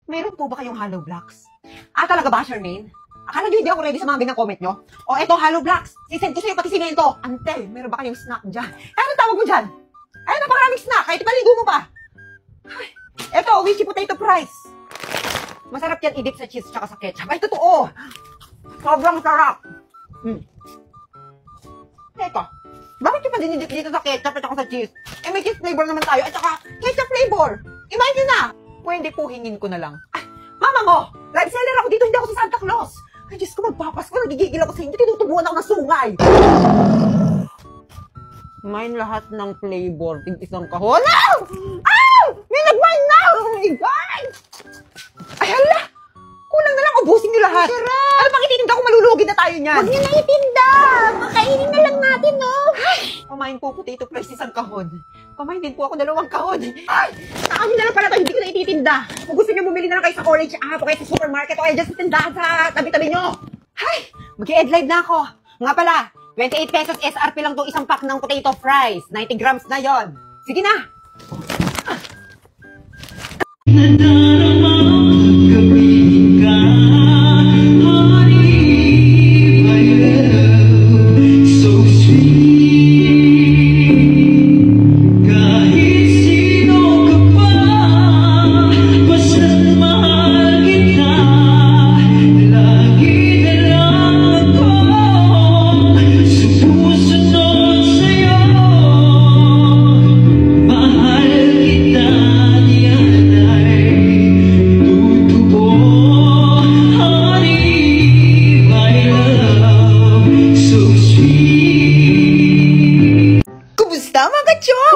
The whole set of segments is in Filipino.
Meron po ba kayong hollow blocks? Talaga ba, Charmaine? Akala nyo hindi ako ready sa mga ganyang comment nyo? Eto, hollow blocks. Sisend ko sa'yo pati simento. Ante, meron ba kayong snack dyan? Ano tawag mo dyan? Napakaraming snack. Kahit ipaligo mo pa. Ay, eto, Wishy Potato Fries. Masarap yan i-dip sa cheese tsaka sa ketchup. Ay, totoo. Sobrang sarap. Teka, bakit yung pa dinidip dito sa ketchup at saka sa cheese? May cheese flavor naman tayo at saka ketchup flavor. Imagine na. Pwede po hingin ko na lang. Mama mo, live seller ako dito, hindi ako sa Santa Claus. Ay, Diyos ko, magpapasko, nagigigil ako sa inyo, tinutubuan ako ng sungay. Mine lahat ng flavor, tig-isang kahon. May nag-mine na! Oh my God! Ay, hala! Kulang na lang, ubusin niyo lahat. Ano pang ititinda ko, malulugi na tayo niyan. Huwag niyo na itinda! Makainin na lang natin, no? Pamain po potato fries isang kahon. Pamain din po ako 2 kahon. Ay! Sa akin na lang pala ito, hindi ko na ititinda. Kung gusto niyo bumili na lang kayo sa Orange App, o kaya sa supermarket, o kaya dyan sa tindahan sa tabi-tabi niyo. Ay! Mag-i-end live na ako. Nga pala, 28 pesos SRP lang itong isang pack ng potato fries. 90 grams na yon. Sige na!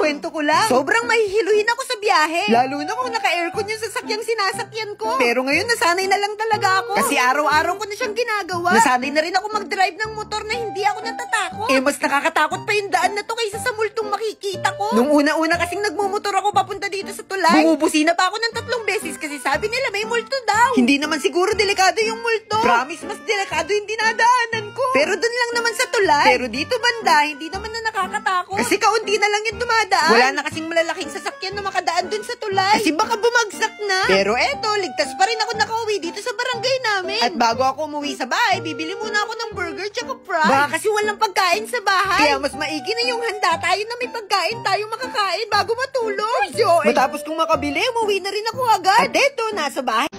Kwento ko lang. Sobrang mahihiluhin ako sa biyahe. Lalo na kung naka-aircon yung sasakyang sinasakyan ko. Pero ngayon, nasanay na lang talaga ako. Kasi araw-araw ko na siyang ginagawa. Nasanay na rin ako mag-drive ng motor na hindi ako natatakot. Mas nakakatakot pa yung daan na to kaysa sa multong makikita ko. Nung una-una kasing nagmumotor ako papunta dito sa tulay, bumubusina pa ako ng 3 beses kasi sabi nila may multo daw. Hindi naman siguro delikado yung multo. Promise, mas delikado yung dinadaanan ko. Pero dun lang naman sa tulay. Pero dito banda, hindi naman na nakakatakot. Kasi kaunti na lang yung dumadaan. Wala na kasing malalaking sasakyan na makadaan dun sa tulay. Kasi baka bumagsak na. Pero eto, ligtas pa rin ako nakauwi dito sa barangay namin. At bago ako umuwi sa bahay, bibili muna ako ng burger tsaka fries. Baka kasi walang pagkain sa bahay. Kaya mas maigi na yung handa tayo na may pagkain tayo makakain bago matulog. Matapos kong makabili, umuwi na rin ako agad. At eto, nasa bahay.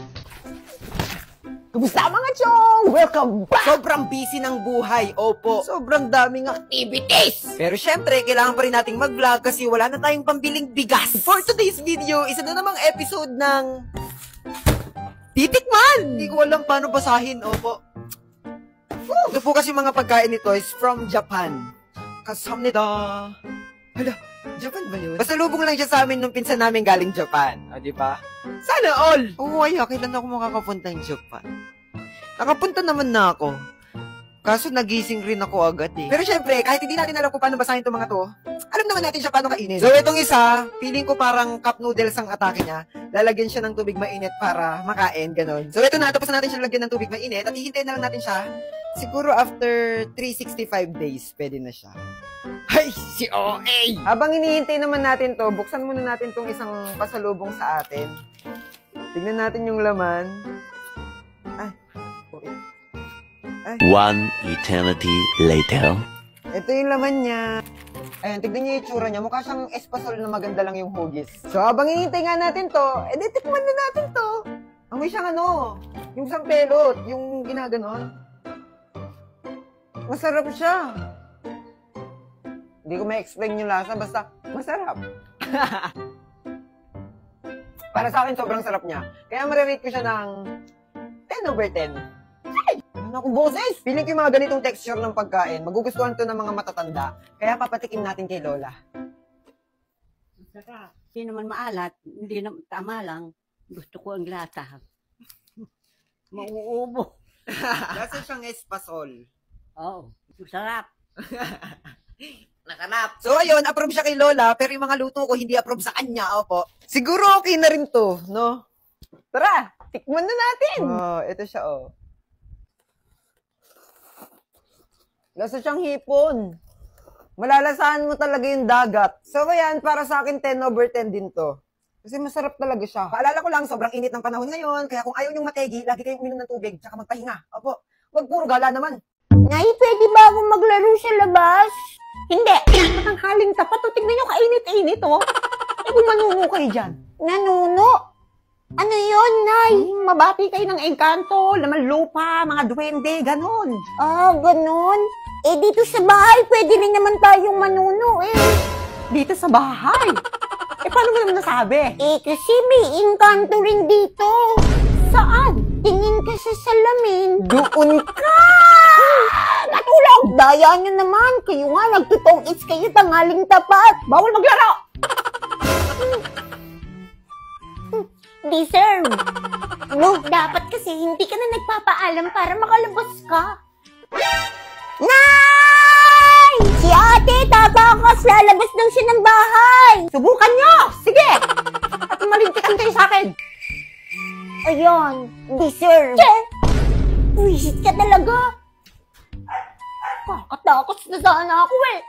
Kumusta mga chong? Welcome back! Sobrang busy ng buhay, opo. Sobrang daming activities. Pero syempre, kailangan pa rin nating mag-vlog kasi wala na tayong pambiling bigas. For today's video, isa na namang episode ng Titikman! Hindi ko alam paano basahin, opo. Ito po kasi mga pagkain nito is from Japan. Kasamnida. Hala, Japan ba yun? Basta lubong lang siya sa amin nung pinsan namin galing Japan. O, di ba? Sana all! Oo, kailan ako makakapunta ng Japan? Nakapunta naman na ako. Kaso nagising rin ako agad eh. Pero syempre, kahit hindi natin alam kung paano basahin itong mga to, alam naman natin siya paano kainin. So itong isa, feeling ko parang cup noodles ang atake niya. Lalagyan siya ng tubig mainit para makain, ganon. So ito na, tapos na natin siya lagyan ng tubig mainit at hihintayin na lang natin siya. Siguro after 365 days, pwede na siya. Ay, si OA! Habang hinihintay naman natin to, buksan muna natin tong isang pasalubong sa atin. Tignan natin yung laman. One eternity later. Ito yung laman niya. Ayan, tignan niyo yung itsura niya. Mukha siyang espasol na maganda lang yung hugis. So, habang hinihintay nga natin to, tikman na natin to. Amoy siyang yung sampelot, yung ginaganon. Masarap siya. Hindi ko ma-explain yung lasa, basta masarap. Para sa akin, sobrang sarap niya. Kaya marirate ko siya ng 10/10. Ay! Ano akong boses? Feeling ko yung mga ganitong texture ng pagkain, magugustuhan to ng mga matatanda. Kaya papatikim natin kay Lola. Saka, hindi naman maalat, hindi naman tama lang. Gusto ko ang lasa. Mauubo. Lasa siyang espasol. Oo, sarap. Nakanap. So ayun, approve siya kay Lola, pero yung mga luto ko hindi approve sa kanya, opo. Siguro okay na rin to, no? Tara, tikman na natin. Ito siya, Lasa siyang hipon. Malalasahan mo talaga yung dagat. So, ayan, para sa akin, 10/10 din to. Kasi masarap talaga siya. Paalala ko lang, sobrang init ng panahon ngayon, kaya kung ayaw niyong mategi, lagi kayong uminom ng tubig, tsaka magpahinga. Opo, wag puro gala naman. Nay, pwede ba akong maglaro sa labas? Hindi. Matanghaling tapat, o tignan niyo kainit-init, oh. Eh, kung manuno kayo dyan. Nanuno? Ano yun, Nay? Mabati kayo ng engkanto, laman lupa, mga duwende, ganon. Ah, ganun? Eh, dito sa bahay, pwede rin naman tayong manuno eh. Dito sa bahay. Eh, paano mo naman nasabi? Eh, kasi may engkanto rin dito. Saan? Tingin ka sa salamin. Doon ka! Natulog! Daya nyo naman. Kayo nga, nagtutong it's kayo tanghaling tapat. Bawal maglaro! Deserve. No, dapat kasi hindi ka na nagpapaalam para makalabas ka. Nay! Si ate, tabakas. Lalabas daw siya ng bahay. Subukan nyo! Sige! At malintikan kayo sa akin. Ayun, deserve. Wisit ka talaga. Kakatakot na sana ako eh.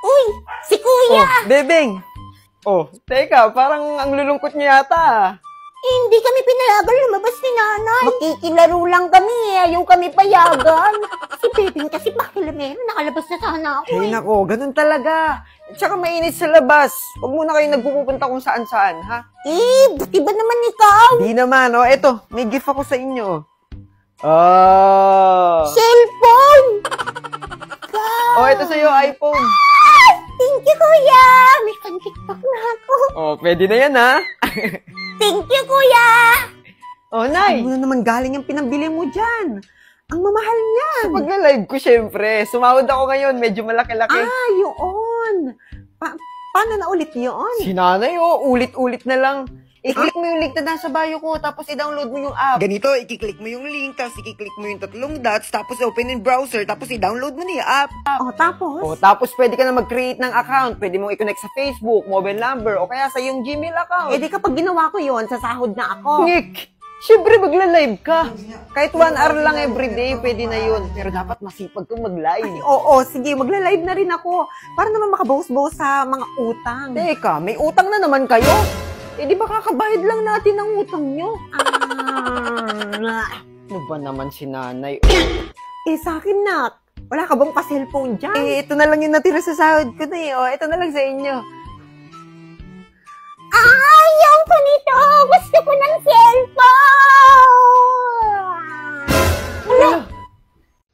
Uy, si kuya! Bebeng! Oh, teka, parang ang lulungkot niya yata. Hindi kami pinayagan lumabas ni nanay. Makikilaro lang kami eh. Ayaw kami payagan. Si Bebing kasi pakilamero. Nakalabas na sana ako Ay, eh. nako, ganun talaga. Tsaka mainit sa labas. Huwag muna kayo nagpupunta kung saan-saan, ha? Eh, buti ba naman ikaw? Di naman, oh. Eto, may gift ako sa inyo. Oh. Cellphone! Oh, ito sa'yo, iPhone. Thank you, kuya! May pan-tiktok na ako. Oh, pwede na yan, ha? Thank you, kuya! Oh, Ay, Nay. mo na naman galing yung pinambili mo dyan. Ang mamahal niyan. Sa pagla-live ko, syempre. Sumahod ako ngayon. Medyo malaki-laki. Ah, yun. Paano na ulit yun? Si nanay, oh. Ulit-ulit na lang. I-click mo yung link na nasa bio ko, tapos i-download mo yung app. Ganito, i-click mo yung link, tapos i-click mo yung 3 dots, tapos open in browser, tapos i-download mo na yung app. Oh, tapos? O, tapos pwede ka na mag-create ng account. Pwede mong i-connect sa Facebook, mobile number, o kaya sa iyong Gmail account. Eh di kapag ginawa ko yun, sasahod na ako. Nick, syempre magla-live ka. Kahit 1 hour lang everyday, pwede na yun. Pero dapat masipag kang mag-live. Oo, sige, magla-live na rin ako. Para naman makabawas-bawas sa mga utang. Teka, may utang na naman kayo? Eh di ba kakabayad lang natin ang utang nyo? Ano ba naman si nanay? Eh, sa akin, Nak. Wala ka bang pa-cellphone dyan? Eh, ito na lang yung natira sa sahod ko na eh. O, ito na lang sa inyo. Ayaw ko nito! Gusto ko ng cellphone! Ano?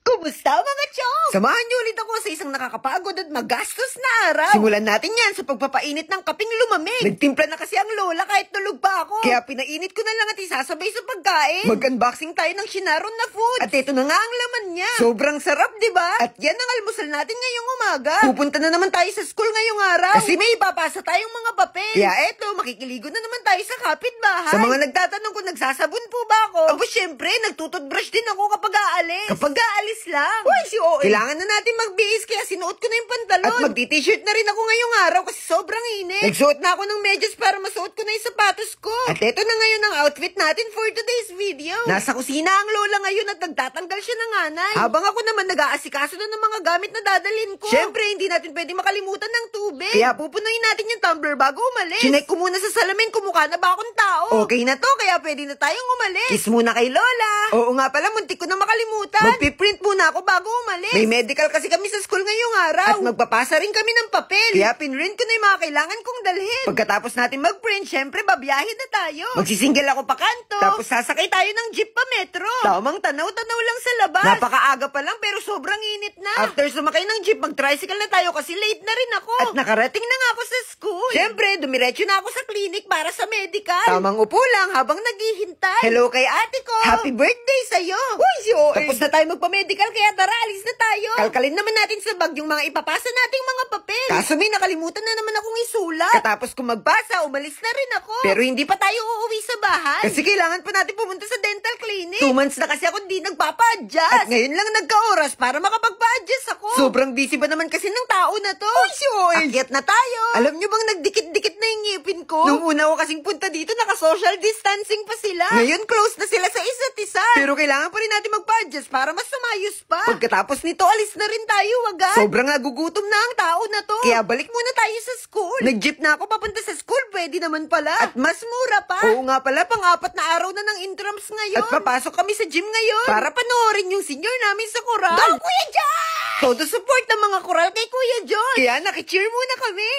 Kumusta mga chong? Samahan niyo ulit ako sa isang nakakapagod at magastos na araw. Simulan natin yan sa pagpapainit ng kaping lumamig. Nagtimpla na kasi ang lola kahit tulog pa ako. Kaya pinainit ko na lang at isasabay sa pagkain. Mag-unboxing tayo ng Shinaron na food. At ito na nga ang laman niya. Sobrang sarap, di ba? At yan ang almusal natin ngayong umaga. Pupunta na naman tayo sa school ngayong araw. Kasi may ipapasa tayong mga papel. Kaya eto, makikiligo na naman tayo sa kapitbahay. Sa mga nagtatanong kung nagsasabon po ba ako? Abo, syempre, nagtututbrush din ako kapag aalis. Kapag aalis lang. Uy, si OA. Kailangan na natin magbihis kaya sinuot ko na yung pantalon. At magti-t-shirt na rin ako ngayong araw kasi sobrang init. Nagsuot na ako ng medyas para masuot ko na yung sapatos ko. At eto na ngayon ang outfit natin for today's video. Nasa kusina ang lola ngayon at nagtatanggal siya ng anay. Habang ako naman nag-aasikaso na ng mga gamit na dadalhin ko. Syempre, hindi natin pwede makalimutan ng tubig. Kaya pupunuin natin yung tumbler bago umalis. Chinek ko muna sa salamin kung mukha na ba akong tao. Okay na to, kaya pwede na tayong umalis. Kiss muna kay lola. Oo nga pala, muntik ko na makalimutan. Magpiprint muna ako bago umalis. May medical kasi kami sa school ngayong araw. At magpapasa rin kami ng papel. Kaya pinrint ko na yung mga kailangan kong dalhin. Pagkatapos natin mag-print, syempre babiyahe na tayo. Magsisingle ako pa kanto. Tapos sasakay tayo ng jeep pa metro. Tamang tanaw-tanaw lang sa labas. Napakaaga pa lang pero sobrang init na. After sumakay ng jeep, mag-tricycle na tayo kasi late na rin ako. At nakarating na nga ako sa school. Syempre, dumiretso na ako sa clinic para sa medical. Tamang upo lang habang naghihintay. Hello kay ate ko. Happy birthday sa'yo. Uy, si OA. Tapos na tayo magpa-medical kaya tara, alis na tayo. Kalkalin naman natin sa bag yung mga ipapasa nating mga papel. Kaso may nakalimutan na naman akong isulat. Katapos kong magbasa, umalis na rin ako. Pero hindi pa tayo uuwi sa bahay. Kasi kailangan pa natin pumunta sa dental clinic. 2 months na kasi ako di nagpapa-adjust. At ngayon lang nagka-oras para makapagpa-adjust ako. Sobrang busy ba naman kasi ng tao na to? Uy, si OA. Akyat na tayo. Alam nyo bang nagdikit-dikit na yung ngipin ko? Nung una ko kasing punta dito, naka-social distancing pa sila. Ngayon, close na sila sa isa't isa. Pero kailangan pa rin natin magpa-adjust para mas sumayos pa. Pagkatapos nito, alis na rin tayo agad. Sobrang nagugutom na ang tao na to. Kaya balik muna tayo sa school. Nag-jeep na ako papunta sa school, pwede naman pala. At mas mura pa. Oo nga pala, pang-apat na araw na ng intrams ngayon. At papasok kami sa gym ngayon para panoorin yung senior namin sa koral. Go, Kuya John! Todo support ng mga koral kay Kuya John. Kaya nakicheer muna kami.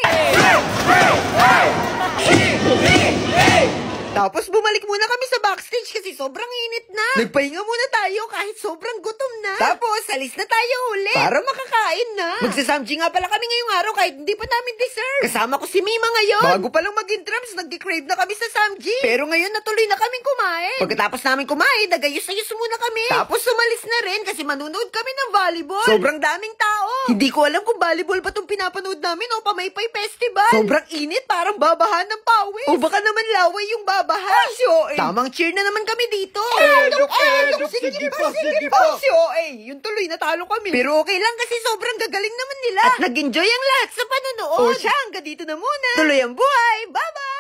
Tapos bumalik muna kami sa backstage kasi sobrang init na. Nagpahinga muna tayo kahit sobrang gutom na. Tapos alis na tayo uli para makakain na. Magsasamji nga pala kami ngayong araw kahit hindi pa namin deserve. Kasama ko si Mima ngayon. Bago palang mag-intrams, nag-crave na kami sa Samji. Pero ngayon natuloy na kaming kumain. Pagkatapos namin kumain, nagayos-ayos muna kami. Tapos sumalis na rin kasi manonood kami ng volleyball. Sobrang daming tao. Hindi ko alam kung volleyball pa itong pinapanood namin o Pamaypay Festival. Sobrang init, parang babahan ng pawis. O baka naman laway yung babahan. Tamang cheer na naman kami dito. Sige pa. Yung tuloy natalo kami. Pero okay lang kasi sobrang gagaling naman nila. At nag-enjoy ang lahat sa panonood. O siya, hanggang dito na muna. Tuloy ang buhay. Bye-bye!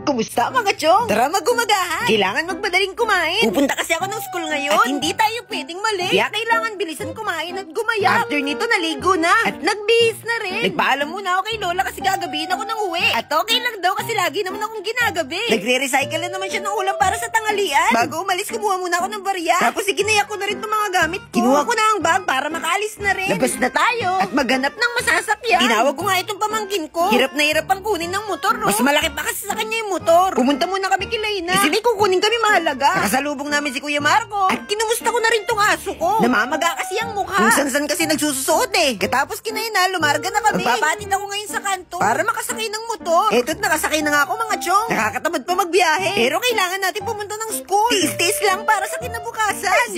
Kumusta mga chong? Tara magumagahan. Kailangan magmadaling kumain. Pupunta kasi ako ng school ngayon. At hindi tayo pwedeng mali. Kaya kailangan bilisan kumain at gumaya. After nito naligo na. At nagbihis na rin. Nagpaalam muna ako kay Lola kasi gagabihin ako ng uwi. At okay lang daw kasi lagi naman akong ginagabi. Nagre-recycle na naman siya ng ulam para sa tanghalian. Bago umalis, kumuha muna ako ng barya. Tapos iginaya ko na rin itong mga gamit ko. Kinuha ko na ang bag para makaalis na rin. Labas na tayo. At maghanap ng masasakyan. Tinawag ko nga itong pamangkin ko. Hirap na hirap ang kunin ng motor, no? Mas malaki pa kasi sa kanya yung motor. Pumunta muna kami kay Layna. Kasi may kukunin kami mahalaga. Nakasalubong namin si Kuya Marco. At kinumusta ko na rin tong aso ko. Namamaga kasi ang mukha. Kung san-san kasi nagsususuot eh. Katapos kinayna, lumarga na kami. Magpapatin ako ngayon sa kanto para makasakay ng motor. Eto't nakasakay na nga ako mga chong. Nakakatamad pa magbiyahe. Pero kailangan natin pumunta ng school. Tiis-tiis lang para sa kinabukasan.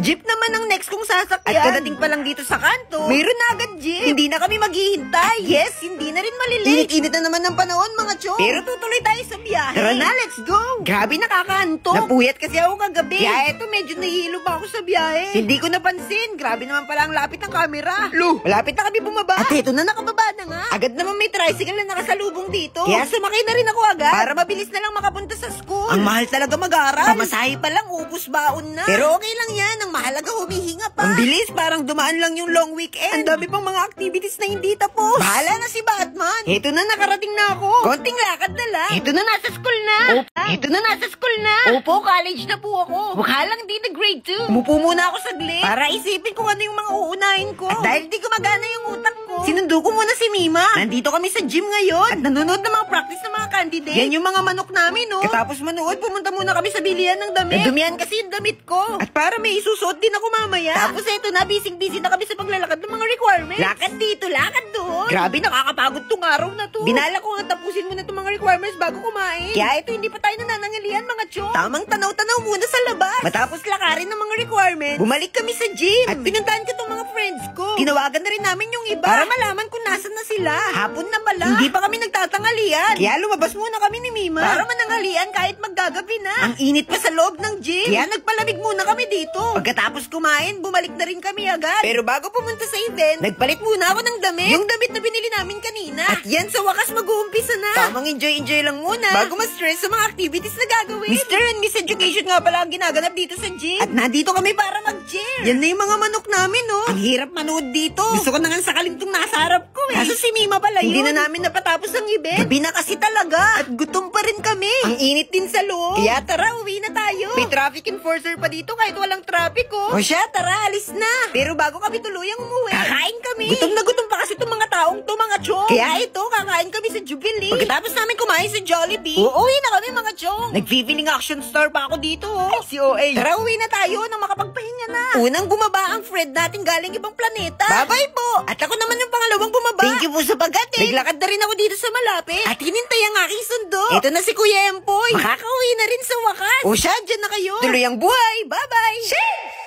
Jeep naman ang next kong sasakyan. At kadating pa lang dito sa kanto, mayroon na agad jeep. Hindi na kami maghihintay. Yes, hindi na rin malilate. Init-init na naman ng panahon mga chong. Pero tutuloy tayo sa biyahe. Tara na, let's go! Grabe, nakakaantok. Napuyat kasi ako kagabi. Kaya eto, medyo nahihilo pa ako sa biyahe. Hindi ko napansin. Grabe naman pala ang lapit ng camera. Malapit na kami bumaba. At eto na, nakababa na nga. Agad naman may tricycle na nakasalubong dito. Kaya sumakay na rin ako agad. Para mabilis na lang makapunta sa school. Ang mahal talaga mag-aral. Pamasahe pa lang, ubus baon na. Pero okay lang yan. Ang mahalaga, humihinga pa. Ang bilis, parang dumaan lang yung long weekend. Ang dami pang mga activities na hindi tapos. Bahala na si Batman. Eto na, nakarating na ako. Konting lakad na lang. Eto na, nasa school na. Ito na, nasa school na. Opo, college na po ako. Mukha lang di na grade 2. Umupo muna ako saglit para isipin kung ano yung mga uunahin ko. At dahil di gumagana yung utak ko, sinundo ko muna si Mima. Nandito kami sa gym ngayon. At nanonood ng mga practice ng mga candidates. Yan yung mga manok namin, no? Katapos manood, pumunta muna kami sa bilihan ng damit. Nadumihan kasi yung damit ko. At para may isusuot din ako mamaya. Tapos eto na, busy na kami sa paglalakad ng mga requirements. Lakad dito, lakad doon. Grabe, nakakapagod tong araw na to. Binala ko nga tapusin muna itong mga requirements bago kumain. Kaya ito, hindi pa tayo nananangalian mga chong. Tamang tanaw-tanaw muna sa labas. Matapos lakarin ng mga requirements, bumalik kami sa gym. At pinuntahan ko itong mga friends ko. Tinawagan na rin namin yung iba para malaman kung nasan na sila. Hapon na pala. Hindi pa kami nagtatangalian. Kaya lumabas muna kami ni Mima para manangalian kahit maggagabi na. Ang init pa sa loob ng gym. Kaya nagpalamig muna kami dito. Pagkatapos kumain, bumalik na rin kami agad. Pero bago pumunta sa event, nagpalit muna ako ng damit. Yung damit na binili namin kanina. At yan sa wakas mag-uumpisa na. Tamang enjoy lang muna bago ma-stress sa mga activities na gagawin. Mr. and Miss Education nga pala ang ginaganap dito sa gym. At nandito kami para mag-cheer. Yan na yung mga manok namin, no? Ang hirap manood dito. Gusto ko na nga sakalin tong nasa harap ko, eh. Kaso si Mima pala yun. Hindi na namin napatapos ang event. Gabi na kasi talaga. At gutom pa rin kami. Ang init din sa loob. Kaya tara, uwi na tayo. May traffic enforcer pa dito kahit walang traffic, oh. O siya, tara, alis na. Pero bago kami tuluyang umuwi, kakain kami. Gutom na gutom pa kasi itong mga taong to, mga chong. Kaya ito, kakain kami sa Jubilee. Pagkatapos namin kumain sa Jollibee, uuwi na kami, mga chong. Nag-feeling action star pa ako dito, oh. Ay, si OA. Tara, uwi na tayo nang makapagpahinga na. Unang bumaba ang Fred natin galing ibang planeta. Bye-bye po. At ako naman yung pangalawang bumaba. Thank you po sa pagdating. Naglakad na rin ako dito sa malapit. At hinintay ang aking sundo. Ito na si Kuya Empoy. Makakauwi na rin sa wakas. O siya, dyan na kayo. Tuloy ang buhay. Bye-bye. Sheesh!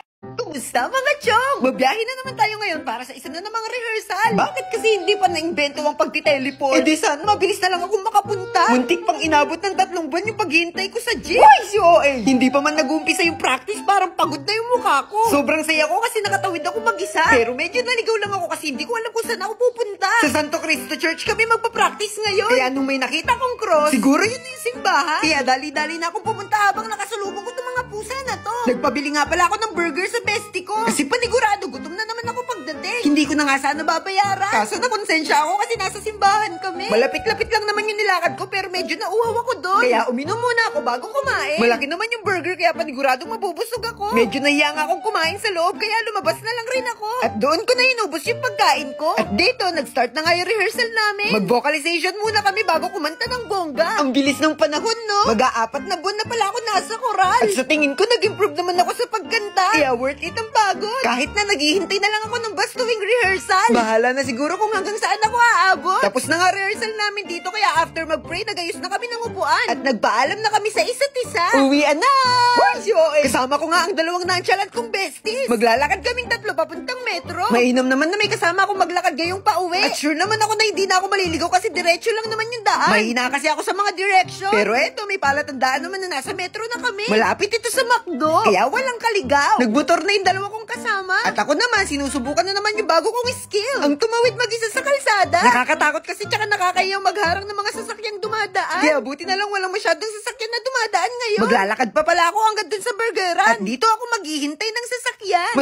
Kamusta mga chong? Babiyahe na naman tayo ngayon para sa isa na namang rehearsal. Bakit kasi hindi pa na-invento ang pagtiteleport? Eh di sana mabilis na lang ako makapunta. Muntik pang inabot ng 3 buwan yung paghihintay ko sa gym. Why si OA? Hindi pa man nag-uumpisa yung practice, parang pagod na yung mukha ko. Sobrang saya ko kasi nakatawid ako mag-isa. Pero medyo naligaw lang ako kasi hindi ko alam kung saan ako pupunta. Sa Santo Cristo Church kami magpa-practice ngayon. Kaya nung may nakita kong cross, siguro yun yung simbahan. Kaya dali-dali na akong pumunta habang nakasalubong ko itong mga pusa na to. Nagpabili nga pala ako ng burger sa bestie ko. Kasi panigurado, gutom na naman ako pagdating. Hindi ko na nga sana babayaran. Kaso na konsensya ako kasi nasa simbahan kami. Malapit-lapit lang naman yung nilakad ko pero medyo nauhaw ako doon. Kaya uminom muna ako bago kumain. Malaki naman yung burger kaya paniguradong mabubusog ako. Medyo nahiya nga akong kumain sa loob kaya lumabas na lang rin ako. At doon ko na inubos yung pagkain ko. At dito, nag-start na nga yung rehearsal namin. Mag-vocalization muna kami bago kumanta ng bongga. Ang bilis ng panahon, no? Mag-4 na buwan na pala ako nasa koral. At sa tingin ko, nag-improve naman ako sa pagkanta. Kaya worth it ang pagod. Kahit na naghihintay na lang ako ng bus tuwing rehearsal. Bahala na siguro kung hanggang saan ako aabot. Tapos na nga rehearsal namin dito kaya after mag-pray, nagayos na kami ng upuan. At nagpaalam na kami sa isa't isa. Uwian na! Kasama ko nga ang 2 nonchalant kong besties. Maglalakad kaming 3 papuntang metro. Mainam naman na may kasama akong maglakad ngayong pauwi. At sure naman ako na hindi na ako maliligaw kasi diretso lang naman yung daan. Mahina kasi ako sa mga direction. Pero eto, may palatandaan naman na nasa metro na kami. Malapit ito sa McDo. Kaya walang kaligaw. Nagmotor na yung 2 kong kasama. At ako naman, sinusubukan na naman yung bago kong skill. Ang tumawid mag-isa sa kalsada. Nakakatakot kasi tsaka nakakayang magharang ng mga sasakyang dumadaan. Kaya buti na lang walang masyadong sasakyan na dumadaan ngayon. Maglalakad pa pala ako hanggang dun sa burgeran. At dito ako maghihintay ng sasakyan.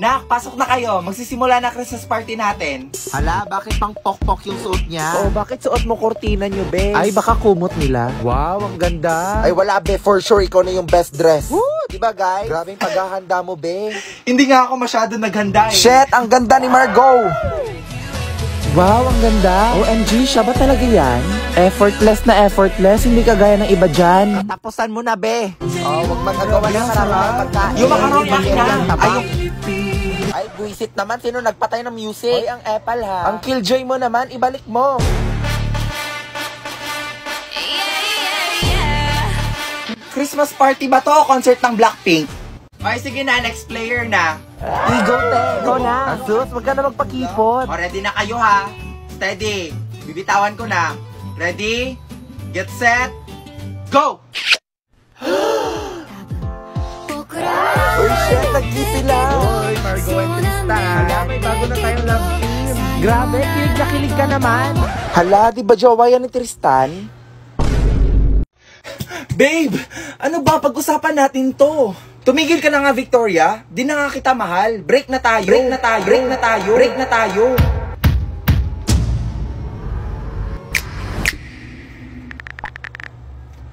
Nak, pasok na kayo. Magsisimula na Christmas party natin. Hala, bakit pang pok-pok yung suot niya? Oh, bakit suot mo kortina nyo, be? Ay, baka kumot nila. Wow, ang ganda. Ay, wala, be. For sure, ikaw na yung best dress. Woo! Diba, guys? Grabing paghahanda mo, be. Hindi nga ako masyado naghanda eh. Shit, ang ganda ni Margot! Wow, ang ganda. OMG, siya ba talaga yan? Effortless na effortless, hindi kagaya ng iba dyan. Tapusan mo na, be. Oh, wag magagawa ng maraming pagkain. Yung macaroni na. Ay, buisit naman. Sino nagpatay ng music? Hoy, ang Apple, ha? Ang Killjoy mo naman, ibalik mo. Christmas party ba to o concert ng Blackpink? Ay, sige na, next player na. Ego, te. Ikaw na. Asus, wag ka na magpakipot. O, ready na kayo ha? Steady. Bibitawan ko na. Ready? Get set? Go! Uy, shit, nag-kiss sila. Uy, Margot and Tristan. Hala, may bago na tayong love team. Grabe, kilig na kilig ka naman. Hala, di ba jowa yan ni Tristan? Babe, ano ba? Pag-usapan natin to. Tumigil ka na nga, Victoria. Di na nga kita mahal. Break na tayo. Break na tayo. Break na tayo. Break na tayo.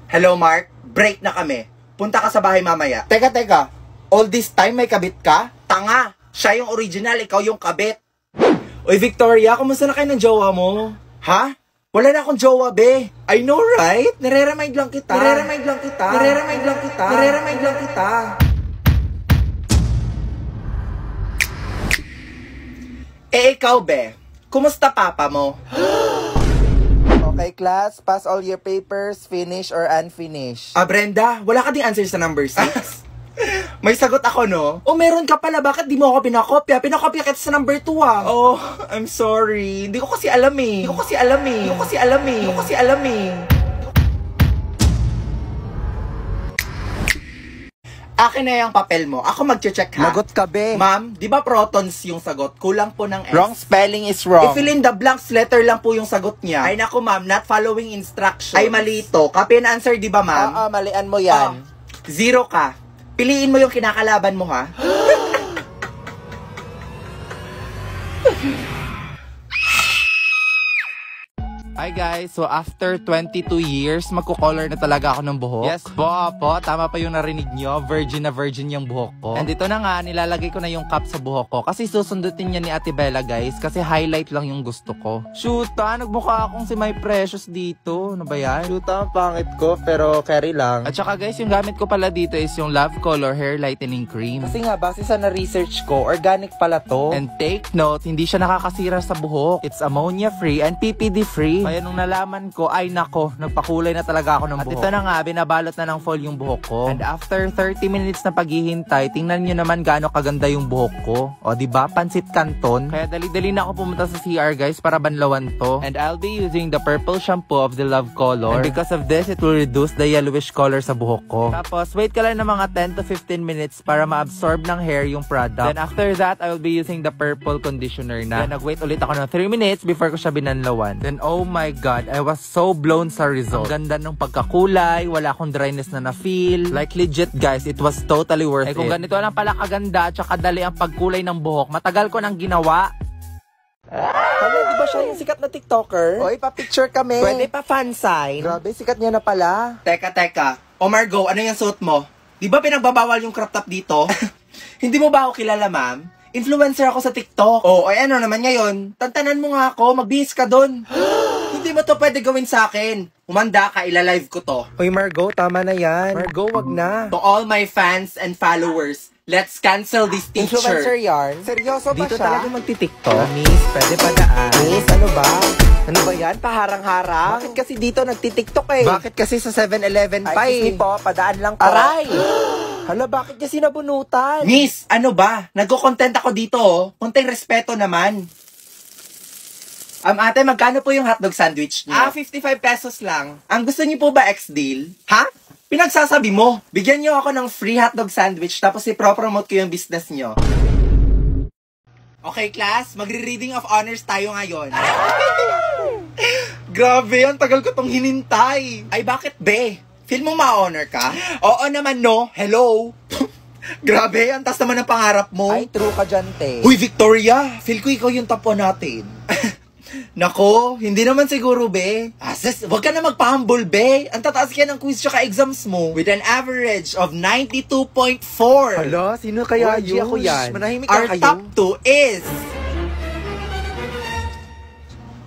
Hello, Mark. Break na kami. Punta ka sa bahay mamaya. Teka. All this time may kabit ka? Tanga. Siya yung original, ikaw yung kabit. Oy, Victoria, kumusta na kayo ng jowa mo? Ha? Wala na akong jowa, be. I know, right? Nare-remind lang kita. Nare-remind lang kita. Nare-remind lang kita. Nare-remind lang kita. Eh, ikaw, be. Kumusta papa mo? Okay, class. Pass all your papers, finish or unfinished. Ah, Brenda, wala ka ding answer sa number 6? May sagot ako, no? Oh, meron ka pala. Bakit di mo ako pinakopya? Pinakopya kita sa number 2, ah. Oh, I'm sorry. Hindi ko kasi alam eh. Akin na yung papel mo. Ako mag-check, ha? Lagot ka, be. Ma'am, di ba protons yung sagot? Kulang po ng S. Wrong spelling is wrong. I-fill in the blanks, letter lang po yung sagot niya. Ay naku, ma'am, not following instructions. Ay mali ito. Copy and answer, di ba, ma'am? Oo, malian mo yan. 0 ka. Piliin mo yung kinakalaban mo, ha? Hi guys, so after 22 years, magko-color na talaga ako ng buhok. Yes po, tama pa yung narinig nyo, virgin na virgin yung buhok ko. And ito na nga, nilalagay ko na yung cap sa buhok ko kasi susundutin niya ni Ate Bella guys, kasi highlight lang yung gusto ko. Shoota, nagmukha akong si My Precious dito. Ano ba yan? Shoota, ang pangit ko, pero carry lang. At saka guys, yung gamit ko pala dito is yung Love Color Hair Lightening Cream. Kasi nga, base sa na-research ko, organic pala to. And take note, hindi siya nakakasira sa buhok. It's ammonia free and PPD free. Kaya nung nalaman ko, ay nako, nagpakulay na talaga ako ng buhok. At ito na nga, binabalot na ng foil yung buhok ko. And after 30 minutes na paghihintay, tingnan nyo naman gaano kaganda yung buhok ko. O diba, pansit canton. Kaya dali-dali na ako pumunta sa CR guys para banlawan to. And I'll be using the purple shampoo of the Love Color. And because of this, it will reduce the yellowish color sa buhok ko. Tapos, wait ka lang ng mga 10 to 15 minutes para ma-absorb ng hair yung product. Then after that, I will be using the purple conditioner na. Then nag-wait ulit ako ng 3 minutes before ko siya binanlawan. Then oh my god, I was so blown sa result. Ang ganda ng pagkakulay, wala akong dryness na na-feel. Like legit guys, it was totally worth it. Kung ganito lang pala kaganda at saka dali ang pagkulay ng buhok, matagal ko nang ginawa. Hello, di ba siya yung sikat na TikToker? Oy, pa-picture kami. Pwede pa fan sign. Grabe, sikat niya na pala. Teka. O Margo, ano yung suot mo? Di ba pinagbabawal yung crop top dito? Hindi mo ba ako kilala, ma'am? Influencer ako sa TikTok. O ano naman ngayon? Tantanan mo nga ako, magbihis ka dun. Hindi mo to pwede gawin sa akin. Umanda ka, ilalive ko to. Oy, Margo, tama na yan. Margo, wag na. To all my fans and followers, let's cancel this teacher. Influencer yarn? Seryoso ba Dito siya? talaga magti-TikTok? Miss, pwede pa daan. Miss, ano ba? Ano ba yan? Paharang-harang? Bakit kasi dito nagti-TikTok eh? Bakit kasi sa 7-Eleven pa Ay, eh? po, padaan lang po. Aray! Hala, bakit niya sinabunutan? Miss, ano ba? Nagko-content ako dito oh. Konting respeto naman. Ate, magkano po yung hotdog sandwich niyo? 55 pesos lang. Ang gusto niyo po ba ex-deal? Ha? Pinagsasabi mo. Bigyan niyo ako ng free hotdog sandwich tapos i-promote ko yung business niyo. Okay, class. Magre-reading of honors tayo ngayon. Grabe, ang tagal ko tong hinintay. Ay, bakit be? Feel mo ma-honor ka? Oo naman, no. Hello. Grabe, ang taas naman ang pangarap mo. Ay, true ka dyan, te. Uy, Victoria, feel ko ikaw yung top 1 natin. Nako, hindi naman siguro, be. Sis, wag ka na magpa-humble, be. Ang tataas kaya ng quiz tsaka exams mo. With an average of 92.4. Hala, sino kaya yun? Ako yan. Manahimik ka Our kayo. top 2 is...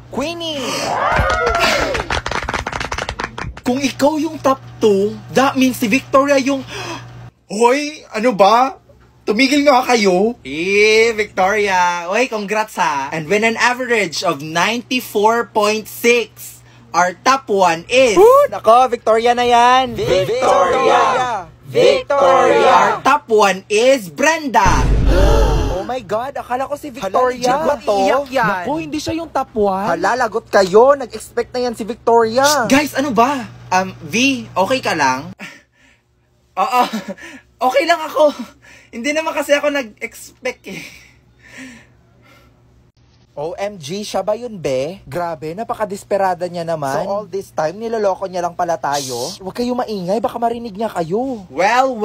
Queenie! Kung ikaw yung top 2, that means si Victoria yung... Hoy, ano ba? Tumigil nga kayo. Victoria. Hoy, congrats ha. And with an average of 94.6, our top 1 is... Nako, Victoria na yan. Victoria! Our top 1 is Brenda. Oh my God, akala ko si Victoria. Hala, iyak yan. Naku, hindi siya yung top 1. Hala, lagot kayo. Nag-expect na yan si Victoria. Guys, ano ba? V, okay ka lang? Oo, okay lang ako. Hindi naman kasi ako nag-expect eh. OMG, siya ba yun, be? Grabe, napaka-desperada niya naman. So all this time, niloloko niya lang pala tayo? Huwag kayo maingay, baka marinig niya kayo. Well,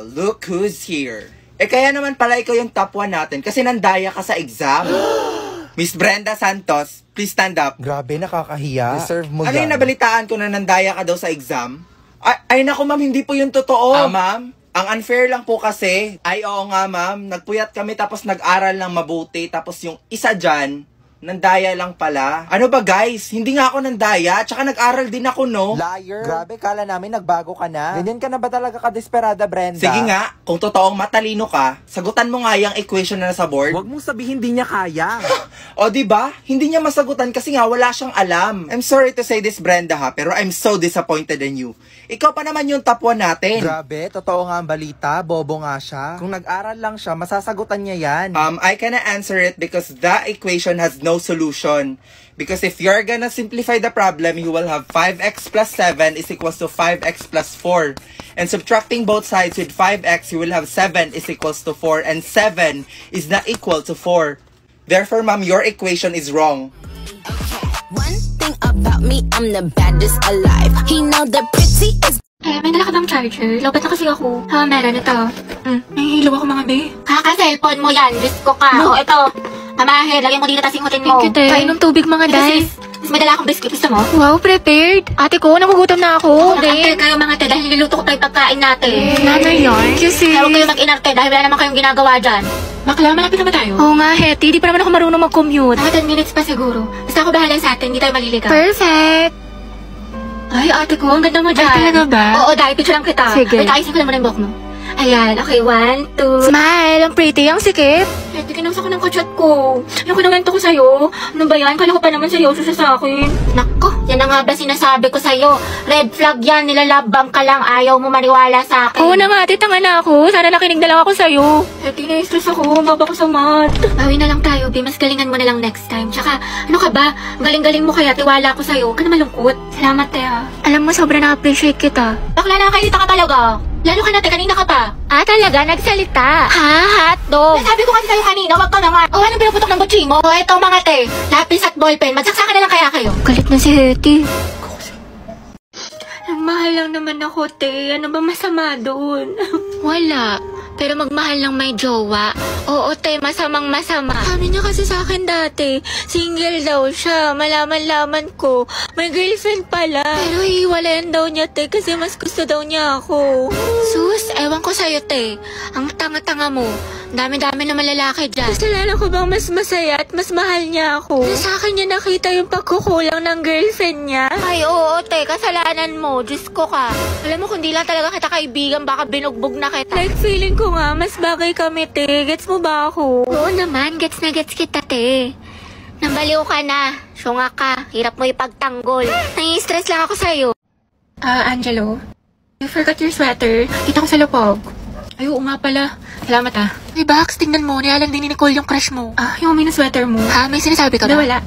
look who's here. Kaya naman pala ikaw yung top 1 natin kasi nandaya ka sa exam. Miss Brenda Santos, please stand up. Grabe, nakakahiya. Deserve mo Ano yan. yung nabalitaan ko na nandaya ka daw sa exam? Ay naku ma'am, hindi po yun totoo. Ma'am, ang unfair lang po kasi. Ay oo nga ma'am, nagpuyat kami tapos nag-aral ng mabuti. Tapos yung isa dyan, nandaya lang pala. Ano ba guys? Hindi nga ako nandaya, tsaka nag-aral din ako, no? Liar. Grabe, kala namin nagbago ka na. Ganyan ka na ba talaga ka-desperada, Brenda? Sige nga, kung totoong matalino ka, sagutan mo nga yung equation na nasa board. Huwag mong sabihin hindi niya kaya. O diba? Hindi niya masagutan kasi nga wala siyang alam. I'm sorry to say this, Brenda ha, pero I'm so disappointed in you. Ikaw pa naman yung top 1 natin. Grabe, totoo nga ang balita. Bobo nga siya. Kung nag-aral lang siya, masasagutan niya yan. I cannot answer it because the equation has no solution. Because if you're gonna simplify the problem, you will have 5x plus 7 is equals to 5x plus 4. And subtracting both sides with 5x, you will have 7 is equals to 4. And 7 is not equal to 4. Therefore, ma'am, your equation is wrong. One thing about me, I'm the baddest alive. He know the pretty is... May dala ka bang charger? Lobat na kasi ako. Meron ito. Nahihilo ako mga be. Kaka-cellphone mo yan, risko ka. No. O, ito. Mamahe, lagyan mo dito tas ingutin mo. Thank you, te. Kainom tubig mga day. Mas may dala akong biscuit. Gusto mo? Wow, prepared. Ate ko, nagugutom na ako. Mag-ante kayo mga te dahil niluluto ko tayo pagkain natin. Nanay yarn. Kasi... Kaya huwag kayo mag-inarte dahil wala naman kayong ginagawa dyan. Bakla, malapit na ba tayo? Oo nga, Hetty. Di pa naman ako marunong mag-commute. Mga 10 minutes pa siguro. Basta ako bahala sa atin, hindi tayo maliligaw. Perfect. Ay, ate ko, ang ganda mo dyan. Ay, talaga ba? Oo, dahil picture lang kita. Sige. Wait, ayusin ko naman ang buhok mo. Ayan, okay, 1, 2. Smile! Ang pretty, ang sikip. Pwede kinamsa ko ng kachat ko. Yung kinamento ko sa'yo. Ano ba yan? Kala ko pa naman sa'yo, susa sa akin. Nako, yan na nga ba sinasabi ko sa'yo? Red flag yan, nilalabang ka lang, ayaw mo maniwala sa akin. Oo na nga, tanga na ako. Sana nakinig na lang ako sa'yo. Pwede na-stress ako, maba ko sa math. Bawi na lang tayo, B. Mas galingan mo na lang next time. Tsaka, ano ka ba? Galing-galing mo kaya, tiwala ko sa'yo. Ka na malungkot. Salamat, Tea. Alam mo, sobrang na-appreciate kita. Bakla nakakailita ka talaga. Lalo ka natin, kanina ka pa. Ah, talaga? Nagsalita? Ha? Hotdog? Nasabi ko kasi sa'yo kanina, wag ka na nga. O, anong pinaputok ng butsi mo? O, eto mga te, lapis at ballpen. Magsaksakan na lang kaya kayo. Galit na si Hetty. Nagmahal lang naman ako, te. Ano ba masama doon? Wala. Pero magmahal lang may jowa. Oo, te, masamang masama. Sabi niya kasi sa akin dati, single daw siya. Malaman-laman ko, may girlfriend pala. Pero hiwalayan daw niya, te, kasi mas gusto daw niya ako. Sus, ewan ko sa'yo, te. Ang tanga-tanga mo. Dami-dami na malalaki dyan. Kasalanan ko bang mas masaya at mas mahal niya ako? Na sa akin niya nakita yung pagkukulang ng girlfriend niya? Ay, oo, te. Kasalanan mo. Diyos ko ka. Alam mo, kung di lang talaga kita kaibigan, baka binugbog na kita. Like, feeling ko nga, mas bagay kami, te. Gets mo ba ako? Oo naman. Gets na gets kita, te. Nambaliw ka na. Syunga ka. Hirap mo ipagtanggol. Nai-stress lang ako sa'yo. Angelo. You forgot your sweater. Kita ko sa lupog. Ay, oo nga pala. Salamat ah. Ay, Bax, tingnan mo. Nialang din ni Nicole yung crush mo. Ah, yung may sweater mo. Ha? May sinasabi ka ba? Wala.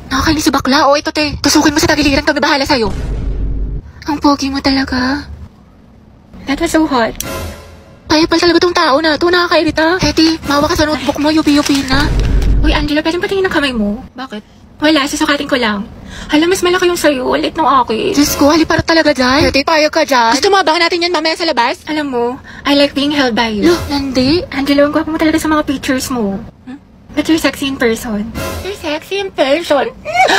Nakakainis si bakla. O, ito te. Tusukin mo sa tagiliran. Kami bahala sa'yo. Ang pogi mo talaga. That was so hot. Kaya pala talaga tong tao na ito. Nakakairita. Hetty, mawa ka sa notebook mo. Yupi-yupi na. Uy, Angela, pwede patingin ng kamay mo. Bakit? Wala, susukatin ko lang. Hala, mas malaki yung sa'yo. Ulit ng akin. Diyos ko, haliparot talaga dyan. Hetty, payag ka dyan. Gusto mo abangan natin yan mamaya sa labas? Alam mo, I like being held by you. Look, Nandi. Angela, ang gwapo mo talaga sa mga pictures mo. But you're sexy in person. You're sexy in person?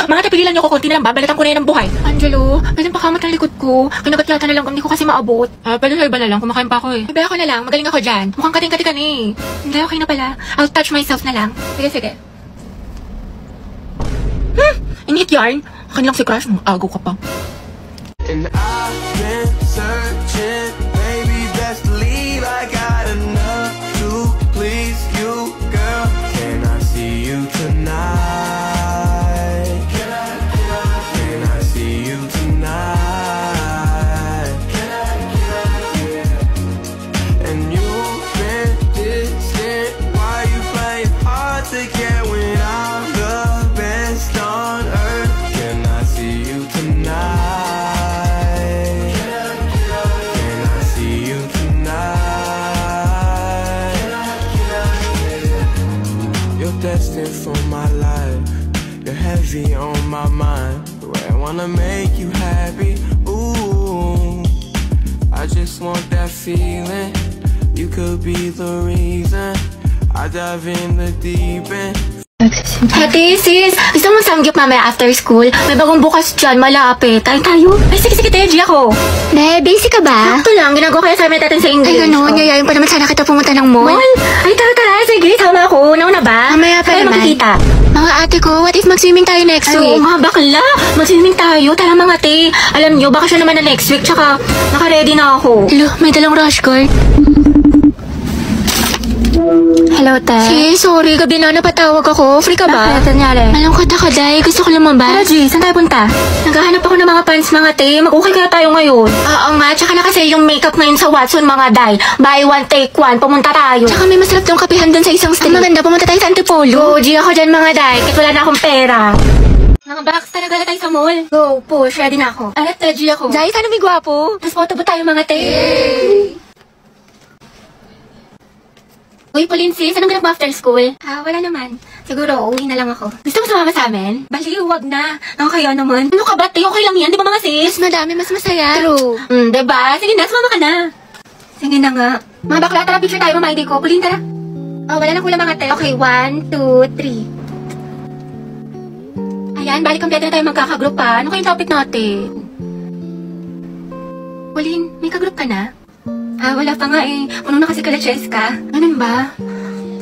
Mga tapigilan niyo ko, konti na lang, babalatan ko na yan ng buhay. Angelo, pwede pakamat ng likod ko. Kinagat-lata na lang kung hindi ko kasi maabot. Pwede sa iba na lang, kumakain pa ako eh. Iba ako na lang, magaling ako dyan. Mukhang kating-kati ka na eh. Hindi, okay na pala. I'll touch myself na lang. Sige, sige. Init yarn. Akin lang si crush mo. Agaw ka pa. And I've been searching, maybe best to leave. I got enough to please you, girl. Can I see you tonight? Can I see you tonight? And you've been distant. Why you playing hard to get when I'm the best on earth? Can I see you tonight? Can I see you tonight? You're destined for my life. You're heavy on my mind. The way I wanna make you happy. Ooh, I just want that feeling. You could be the reason I dive in the deep end. Hetty, sis! Gusto mo samgyup mamaya after school? May bagong bukas dyan, malapit. Tayo tayo. Ay, sige, Teji ako. Ne, basic ka ba? Ito lang, ginagawa ko yung assignment natin sa English. Ay, gano'n. Yayayin pa naman sana kita pumunta ng mall. Mall? Ay, tara. Sige, sama ako. Nauna ba? Mamaya pa naman. Makikita. Mga ate ko, what if mag-swimming tayo next week? Ay, mga bakla. Mag-swimming tayo. Tara mga ate. Alam nyo, baka siya naman na next week. Tsaka, naka-ready na ako. Hello, may dalang rush guard. Hello, Te. Sis, sorry. Gabi na napatawag ako. Free ka ba? Bakit? Nangyari? Malungkot ako, Day. Gusto ko lumabas. Tara, G. Saan tayo punta? Naghahanap ako ng mga pants, mga Te. Mag-okay kaya tayo ngayon. Oo nga. Tsaka na kasi yung makeup ngayon sa Watson, mga Day. Buy one, take one. Pumunta tayo. Tsaka may masarap yung kapihan dun sa isang street. Ang maganda. Pumunta tayo sa Antipolo. Go, G. Ako dyan, mga Day. Kahit wala na akong pera. Mga Bax, talaga na tayo sa mall. Go, push. Ready na ako. Alat, Te, G ako. Day, sana may gwapo. Tapos photo ba tayo, mga Te? Uy, Pauline sis, anong ganap mo after school? Wala naman. Siguro, uwi na lang ako. Gusto mo sumama sa amin? Baliw, wag na. Nakakaya naman. Ano ka ba, te? Okay lang yan, di ba mga sis? Mas madami, mas masaya. True. Diba? Sige na, sumama ka na. Sige na nga. Mga bakla, tara, picture tayo, mama, ID ko. Pauline, tara. Wala nang kulang mga te. Okay, 1, 2, 3. Ayan, balik kompleto na tayo magkakagroup pa. Ano kayong topic natin? Pauline, may kagroup ka na? Wala pa nga eh. Puno na kasi kala Cheska. Ganun ba?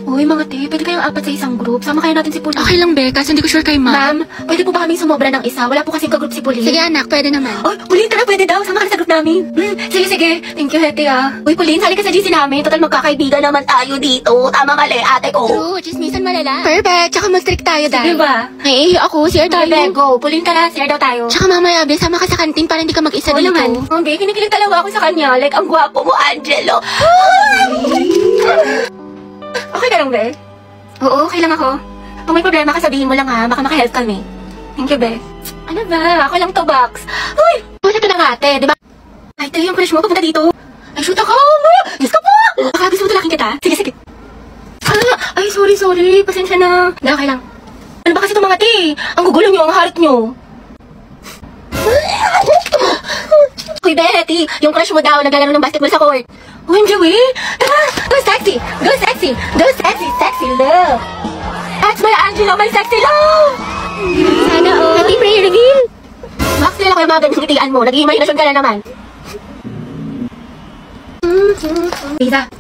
Uy, mga te, pwede kayong apat sa isang group. Sama kaya natin si Pauline. Okay lang, Be, kasi hindi ko sure kay ma'am. Ma'am, pwede po ba kaming sumobra ng isa? Wala po kasing ka-group si Pauline. Sige, anak, pwede naman. Oh, Pauline, tara, pwede daw. Sama ka na sa group namin. Sige, sige. Thank you, Hetty, ah. Uy, Pauline, sali ka sa GC namin. Total, magkakaibigan naman tayo dito. Tama mali, ate ko. True, chismisan malala. Perfect, tsaka mag-strict tayo dahil. Sige ba? Ay, ako, share tayo. Sige, go. Pauline, tara, share daw tayo. Tsaka mamaya, Be, sama ka sa kantin para hindi ka mag-isa dito. Oo naman. Be, kinikilig talaga ako sa kanya. Like, ang gwapo mo, Angelo. Okay ka lang, Be? Oo, okay lang ako. Kung may problema ka, sabihin mo lang ha. Baka makahelp kami. Thank you, Be. Ano ba? Ako lang to, Box. Uy! Pusa ka na nga, ate, di ba? Ay, tayo yung crush mo. Papunta dito. Ay, shoot ako! Diyos ka po! Baka gusto mo talaking kita. Sige, sige. Ay, sorry. Pasensya na. Hindi, okay lang. Ano ba kasi itong mga te? Ang gugulo nyo, ang harit nyo. Uy, Betty, yung crush mo daw naglalaro ng basketball sa court. Uy, Joey, tara, go sexy, sexy love. That's my Angelo, my sexy love. Sana all. Happy prayer reveal. Max, nila ko yung mga ganyang ngitian mo. Nag-imaginasyon ka na naman. Lisa,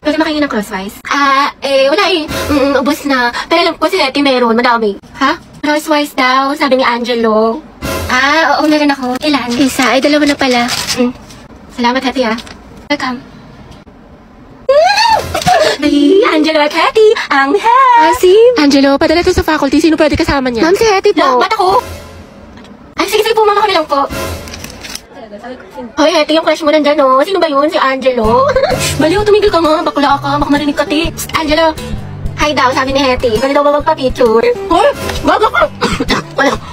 pwede makingin ng crosswise? Wala eh. Ubus na. Pero alam ko si Hetty meron, madami. Ha? Crosswise daw, sabi ni Angelo. Oo, meron ako. Ilan? Isa, ay dalawa na pala. Salamat, Hetty, ah. Welcome. Ay, Angelo at Hetty, ang Sim. Angelo, padala to sa faculty. Sino pwede kasama niya? Ma'am, si Hetty po. Ba't ako? Ay, sige po, mama kami lang po. Hoy, Hetty, yung crush mo nandyan, oh. Sino ba yun? Si Angelo? Baliw, tumigil ka nga. Bakla ka. Baka marinig ka, ti. Angelo. Hi daw, sabi ni Hetty. Pwede daw ba magpa-picture? Hoy, baga ka.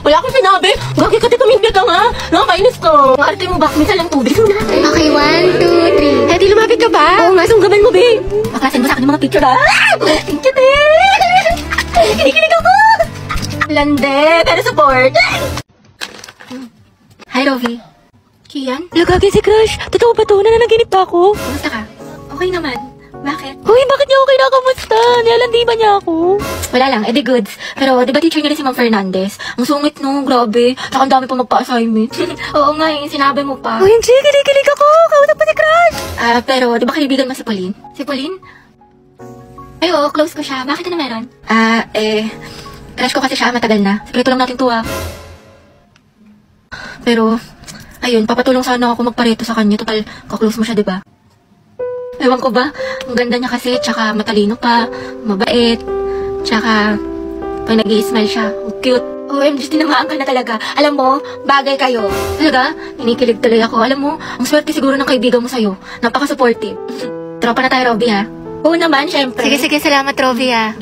Wala akong sinabi. Gagi ka, tumigil ka nga. Nakakainis ko. Ang arte mo ba? Minsan lang tubig. Okay, 1, 2, 3. Hetty, lumapit ka ba? Oo nga, sunggaban mo, be. Baklasin mo sa akin yung mga picture, ha? Thank you, be. Kinikilig ako. Lande, pero support. Hi, Rovi. Kian? Lagagi si Crush. Totoo ba to? Nananaginip ba ako? Kumusta ka? Okay naman. Bakit? Uy, bakit niya ako kinakamusta? Nilalandi ba niya ako? Wala lang, edi goods. Pero di ba teacher niya rin si Ma'am Fernandez? Ang sungit no, grabe. Saka ang dami pa magpa-assignment. Oo nga, sinabi mo pa. Uy, Angie, kilig ako. Kausap pa si Crush. Pero di ba kaibigan mo si Pauline? Si Pauline? Ay, oo, close ko siya. Bakit na meron? Crush ko kasi siya, matagal na. Sikreto lang natin to, ah. Pero, ayun, papatulong sana ako magpareto sa kanya. Total, kaklose mo siya, di ba? Ewan ko ba, ang ganda niya kasi, tsaka matalino pa, mabait, tsaka pag nag-i-smile siya, cute. OMG, tinamaan ka na talaga. Alam mo, bagay kayo. Talaga, inikilig tuloy ako. Alam mo, ang swerte siguro ng kaibigan mo sa'yo. Napaka-supportive. Tropa na tayo, Robby, ha? Oo naman, syempre. Sige, salamat, Robby, ha?